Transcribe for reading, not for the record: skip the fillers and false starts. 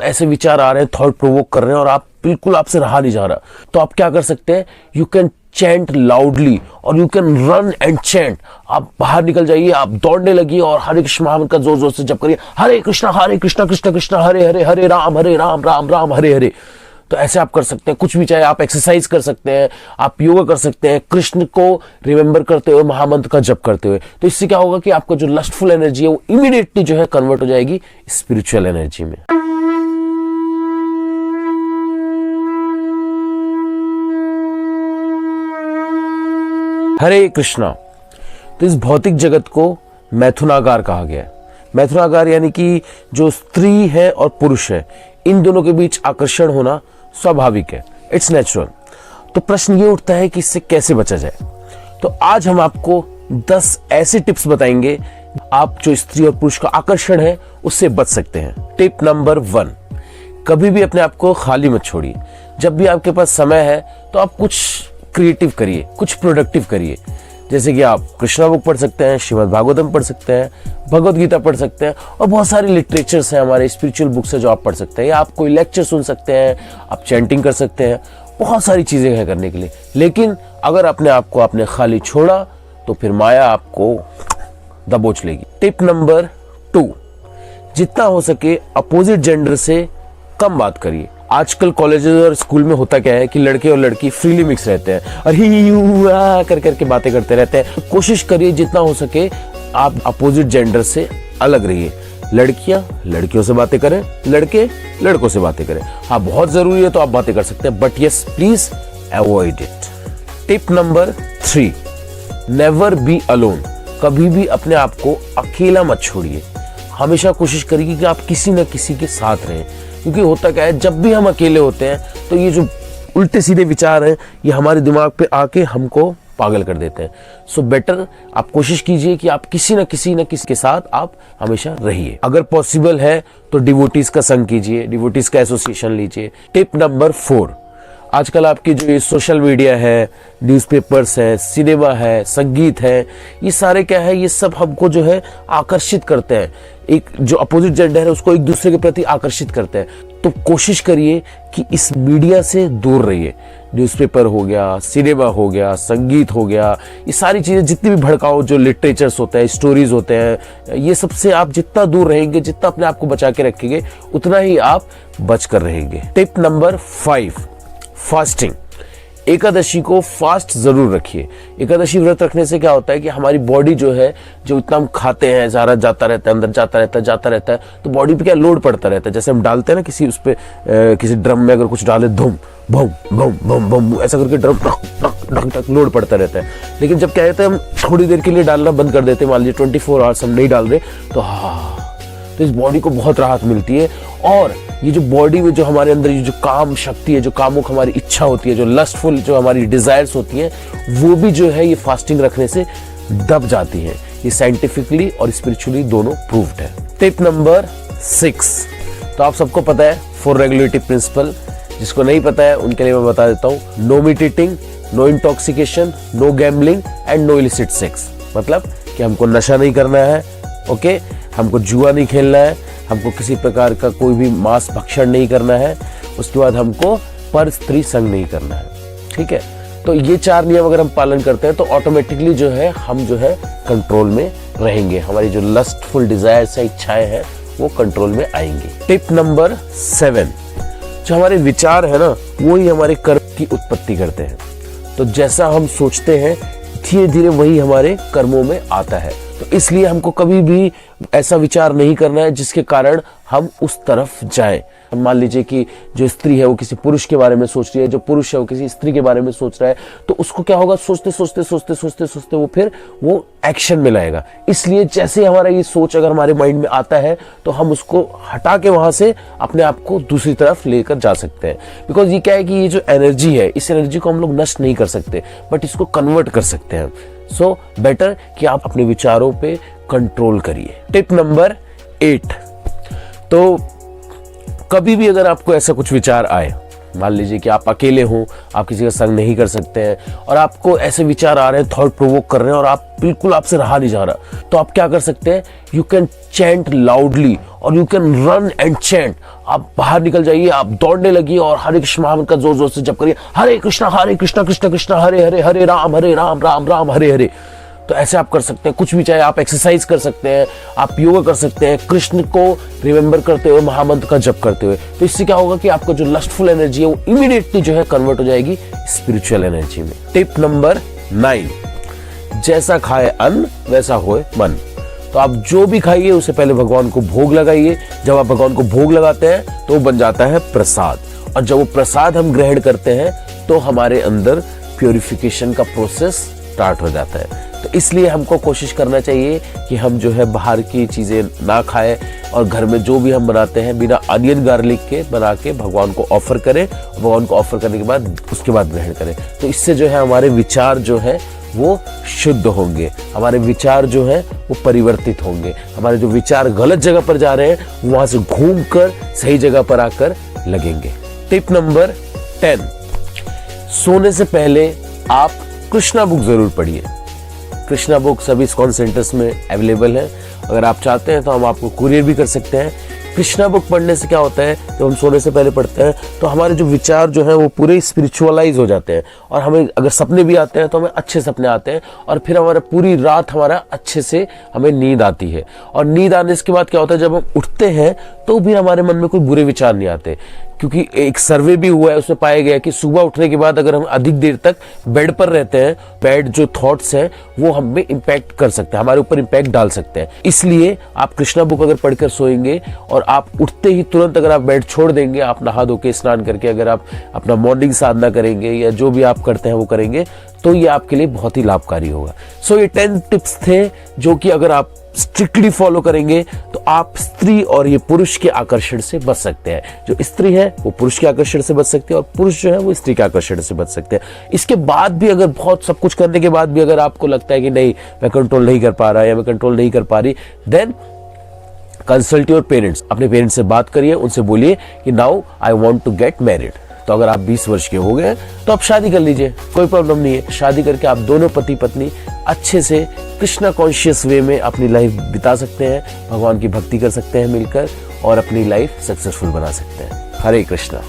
ऐसे विचार आ रहे हैं, थॉट प्रोवोक कर रहे हैं और आप बिल्कुल आपसे रहा नहीं जा रहा, तो आप क्या कर सकते हैं, यू कैन चैंट लाउडली और you can run and chant. आप बाहर निकल जाइए, आप दौड़ने लगिए और हरे कृष्ण महामंत्र का जोर जोर से जप करिए, हरे कृष्णा कृष्ण कृष्ण हरे हरे, हरे राम राम राम हरे हरे। तो ऐसे आप कर सकते हैं कुछ भी, चाहे आप एक्सरसाइज कर सकते हैं, आप योगा कर सकते हैं, कृष्ण को रिमेंबर करते हुए, महामंत्र का जप करते हुए। तो इससे क्या होगा कि आपका जो लस्टफुल एनर्जी है वो इमीडिएटली जो है कन्वर्ट हो जाएगी स्पिरिचुअल एनर्जी में। हरे कृष्णा। तो इस भौतिक जगत को मैथुनागार कहा गया है। मैथुनागार यानी कि जो स्त्री है और पुरुष है, इन दोनों के बीच आकर्षण होना स्वाभाविक है, इट्स नेचुरल। तो प्रश्न ये उठता है कि इससे कैसे बचा जाए। तो आज हम आपको 10 ऐसे टिप्स बताएंगे, आप जो स्त्री और पुरुष का आकर्षण है उससे बच सकते हैं। टिप नंबर 1, कभी भी अपने आप को खाली मत छोड़िए। जब भी आपके पास समय है तो आप कुछ क्रिएटिव करिए, कुछ प्रोडक्टिव करिए। जैसे कि आप कृष्णा बुक पढ़ सकते हैं, श्रीमद् भागवतम पढ़ सकते हैं, भगवत गीता पढ़ सकते हैं और बहुत सारी लिटरेचर्स हैं, हमारे स्पिरिचुअल बुक्स है जो आप पढ़ सकते हैं, या आप कोई लेक्चर सुन सकते हैं, आप चैंटिंग कर सकते हैं, बहुत सारी चीजें हैं करने के लिए। लेकिन अगर अपने आप को आपने खाली छोड़ा तो फिर माया आपको दबोच लेगी। टिप नंबर 2, जितना हो सके अपोजिट जेंडर से कम बात करिए। आजकल कॉलेजेस और स्कूल में होता क्या है कि लड़के और लड़की फ्रीली मिक्स रहते हैं और ही कर करके बातें करते रहते हैं। कोशिश करिए जितना हो सके आप अपोजिट जेंडर से अलग रहिए। लड़कियां लड़कियों से बातें करें, लड़के लड़कों से बातें करें। हाँ, बहुत जरूरी है तो आप बातें कर सकते हैं, but yes please avoid it. Tip number 3, never be alone. कभी भी अपने आप को अकेला मत छोड़िए। हमेशा कोशिश करिए कि आप किसी न किसी के साथ रहें, क्योंकि होता क्या है, जब भी हम अकेले होते हैं तो ये जो उल्टे सीधे विचार हैं ये हमारे दिमाग पे आके हमको पागल कर देते हैं। सो बेटर आप कोशिश कीजिए कि आप किसी न किसी के साथ आप हमेशा रहिए। अगर पॉसिबल है तो डिवोटीज का संग कीजिए, डिवोटीज का एसोसिएशन लीजिए। टिप नंबर 4, आजकल आपकी जो ये सोशल मीडिया है, न्यूज़पेपर्स है, सिनेमा है, संगीत है, ये सारे क्या है, ये सब हमको जो है आकर्षित करते हैं। एक जो अपोजिट जेंडर है उसको एक दूसरे के प्रति आकर्षित करते हैं। तो कोशिश करिए कि इस मीडिया से दूर रहिए। न्यूज़पेपर हो गया, सिनेमा हो गया, संगीत हो गया, ये सारी चीज़ें जितनी भी भड़काऊ जो लिटरेचर्स होते हैं, स्टोरीज होते हैं, ये सबसे आप जितना दूर रहेंगे, जितना अपने आप को बचा के रखेंगे, उतना ही आप बच कर रहेंगे। Tip number 5, fasting. एकादशी को फास्ट जरूर रखिए। एकादशी व्रत रखने से क्या होता है कि हमारी बॉडी जो है, जो इतना हम खाते हैं, सारा जाता रहता है अंदर, जाता रहता है, तो बॉडी पे क्या लोड पड़ता रहता है। जैसे हम डालते हैं ना किसी उस पे किसी ड्रम में अगर कुछ डाले, धूम भूम भूम भूम भूम ऐसा करके ड्रम ढक ढक लोड पड़ता रहता है। लेकिन जब क्या कहते हैं हम थोड़ी देर के लिए डालना बंद कर देते हैं, मान लीजिए 24 आवर्स हम नहीं डाल रहे, तो इस बॉडी को बहुत राहत मिलती है। और ये जो बॉडी में जो हमारे अंदर ये जो काम शक्ति है, जो कामों की हमारी इच्छा होती है, जो लस्टफुल जो हमारी डिजायर्स होती हैं, वो भी जो है ये फास्टिंग रखने से दब जाती है। ये साइंटिफिकली और स्पिरिचुअली दोनों प्रूव्ड है। टिप नंबर 6, तो आप सबको पता है 4 रेगुलेटरी प्रिंसिपल। जिसको नहीं पता है उनके लिए मैं बता देता हूँ। No meat eating, no intoxication, no gambling and no illicit sex. मतलब कि हमको नशा नहीं करना है, ओके, हमको जुआ नहीं खेलना है, हमको किसी प्रकार का कोई भी मांस भक्षण नहीं करना है, उसके बाद हमको पर स्त्री संग नहीं करना है, ठीक है। तो ये 4 नियम अगर हम पालन करते हैं तो ऑटोमेटिकली जो है हम जो है कंट्रोल में रहेंगे। हमारी जो लस्टफुल डिजायर्स है, इच्छाएं हैं, वो कंट्रोल में आएंगी। टिप नंबर 7, जो हमारे विचार है ना, वो ही हमारे कर्म की उत्पत्ति करते हैं। तो जैसा हम सोचते हैं धीरे धीरे वही हमारे कर्मों में आता है। तो इसलिए हमको कभी भी ऐसा विचार नहीं करना है जिसके कारण हम उस तरफ जाएं। मान लीजिए कि जो स्त्री है वो किसी पुरुष के बारे में सोच रही है, जो पुरुष है वो किसी स्त्री के बारे में सोच रहा है, तो उसको क्या होगा, सोचते सोचते सोचते सोचते सोचते वो फिर वो एक्शन में लाएगा। इसलिए जैसे हमारा ये सोच अगर हमारे माइंड में आता है तो हम उसको हटा के वहां से अपने आप को दूसरी तरफ लेकर जा सकते हैं। बिकॉज ये क्या है कि ये जो एनर्जी है, इस एनर्जी को हम लोग नष्ट नहीं कर सकते, बट इसको कन्वर्ट कर सकते हैं। सो बेटर कि आप अपने विचारों पे कंट्रोल करिए। टिप नंबर 8, तो कभी भी अगर आपको ऐसा कुछ विचार आए मान लीजिए कि आप अकेले हो, आप किसी का संग नहीं कर सकते हैं और आपको ऐसे विचार आ रहे हैं, थॉट प्रोवोक कर रहे हैं और आप बिल्कुल आपसे रहा नहीं जा रहा, तो आप क्या कर सकते हैं, यू कैन चैंट लाउडली और you can run and chant. आप बाहर निकल जाइए, आप दौड़ने लगिए और हरे कृष्ण महामंत्र का जोर जोर से जप करिए, हरे कृष्ण कृष्ण कृष्ण हरे हरे, हरे राम राम राम हरे हरे। तो ऐसे आप कर सकते हैं, कुछ भी, चाहे आप एक्सरसाइज कर सकते हैं, आप योगा कर सकते हैं, कृष्ण को रिमेंबर करते हुए, महामंत्र का जप करते हुए। तो इससे क्या होगा कि आपका जो लस्टफुल एनर्जी है वो इमीडिएटली जो है कन्वर्ट हो जाएगी स्पिरिचुअल एनर्जी में। टिप नंबर 9, जैसा खाए अन्न वैसा होए मन। तो आप जो भी खाइए उसे पहले भगवान को भोग लगाइए। जब आप भगवान को भोग लगाते हैं तो वो बन जाता है प्रसाद, और जब वो प्रसाद हम ग्रहण करते हैं तो हमारे अंदर प्योरिफिकेशन का प्रोसेस स्टार्ट हो जाता है। तो इसलिए हमको कोशिश करना चाहिए कि हम जो है बाहर की चीज़ें ना खाएं और घर में जो भी हम बनाते हैं बिना अनियन गार्लिक के बना के भगवान को ऑफर करें। भगवान को ऑफर करने के बाद उसके बाद ग्रहण करें। तो इससे जो है हमारे विचार जो है वो शुद्ध होंगे, हमारे विचार जो है वो परिवर्तित होंगे, हमारे जो विचार गलत जगह पर जा रहे हैं वो वहां से घूम कर सही जगह पर आकर लगेंगे। टिप नंबर 10, सोने से पहले आप कृष्णा बुक जरूर पढ़िए। कृष्णा बुक सभी इस्कॉन सेंटर्स में अवेलेबल है। अगर आप चाहते हैं तो हम आपको कुरियर भी कर सकते हैं। कृष्णा बुक पढ़ने से क्या होता है, जब हम सोने से पहले पढ़ते हैं तो हमारे जो विचार जो है वो पूरे स्पिरिचुअलाइज हो जाते हैं और हमें अगर सपने भी आते हैं तो हमें अच्छे सपने आते हैं और फिर हमारा पूरी रात हमारा अच्छे से हमें नींद आती है। और नींद आने के बाद क्या होता है, जब हम उठते हैं तो भी हमारे मन में कोई बुरे विचार नहीं आते, क्योंकि एक सर्वे भी हुआ है, उसमें पाया गया कि सुबह उठने के बाद अगर हम अधिक देर तक बेड पर रहते हैं, बैड जो थॉट्स हैं वो हम में इम्पैक्ट कर सकते हैं, हमारे ऊपर इम्पैक्ट डाल सकते हैं। इसलिए आप कृष्णा बुक अगर पढ़कर सोएंगे और आप उठते ही तुरंत अगर आप बेड छोड़ देंगे, आप नहा धो के स्नान करके अगर आप अपना मॉर्निंग साधना करेंगे या जो भी आप करते हैं वो करेंगे तो ये आपके लिए बहुत ही लाभकारी होगा। सो ये 10 टिप्स थे जो कि अगर आप स्ट्रिक्टली फॉलो करेंगे तो आप स्त्री और ये पुरुष के आकर्षण से बच सकते हैं। जो स्त्री है वो पुरुष के आकर्षण से बच सकती है और पुरुष जो है वो स्त्री के आकर्षण से बच सकते हैं। इसके बाद भी अगर बहुत सब कुछ करने के बाद भी अगर आपको लगता है कि नहीं मैं कंट्रोल नहीं कर पा रहा या मैं कंट्रोल नहीं कर पा रही, देन कंसल्ट योर पेरेंट्स। अपने पेरेंट्स से बात करिए, उनसे बोलिए कि now I want to get married. तो अगर आप 20 वर्ष के हो गए तो आप शादी कर लीजिए, कोई प्रॉब्लम नहीं है। शादी करके आप दोनों पति पत्नी अच्छे से कृष्णा कॉन्शियस वे में अपनी लाइफ बिता सकते हैं, भगवान की भक्ति कर सकते हैं मिलकर और अपनी लाइफ सक्सेसफुल बना सकते हैं। हरे कृष्णा।